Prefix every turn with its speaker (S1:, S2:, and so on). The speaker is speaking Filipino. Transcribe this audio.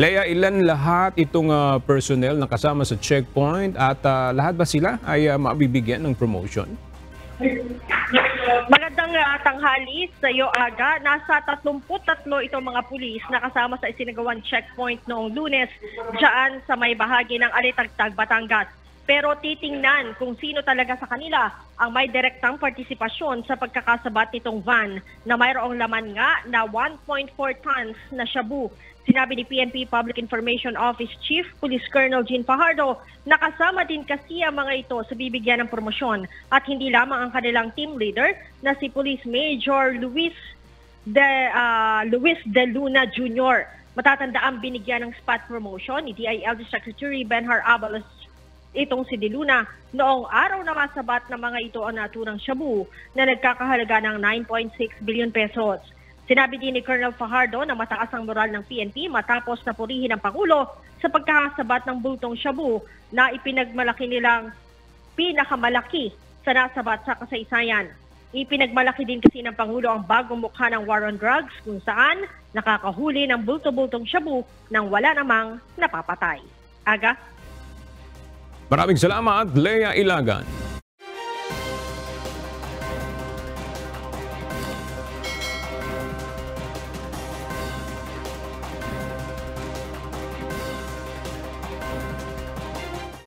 S1: Lea, ilan lahat itong personnel na kasama sa checkpoint at lahat ba sila ay mabibigyan ng promotion?
S2: Magandang tanghali sa iyo, Aga. Nasa 33 itong mga pulis na kasama sa isinagawang checkpoint noong Lunes dyan sa may bahagi ng Alitagtag, Batangas. Pero titingnan kung sino talaga sa kanila ang may direktang partisipasyon sa pagkakasabat nitong van na mayroong laman nga na 1.4 tons na shabu. Sinabi ni PNP Public Information Office Chief Police Colonel Jean Fajardo na kasama din kasi ang mga ito sa bibigyan ng promosyon at hindi lamang ang kanilang team leader na si Police Major Luis de Luna Jr. Matatandaan binigyan ng spot promotion ni DILG Secretary Benhar Abalos itong si De Luna noong araw na masabat ng mga ito ang naturang shabu na nagkakahalaga ng 9.6 billion pesos. Sinabi din ni Colonel Fajardo na mataas ang moral ng PNP matapos na purihin ng Pangulo sa pagkakasabat ng bultong shabu na ipinagmalaki nilang pinakamalaki sa nasabat sa kasaysayan. Ipinagmalaki din kasi ng Pangulo ang bagong mukha ng war on drugs kung saan nakakahuli ng bulto-bultong shabu nang wala namang napapatay. Aga?
S1: Maraming salamat, Lea Ilagan.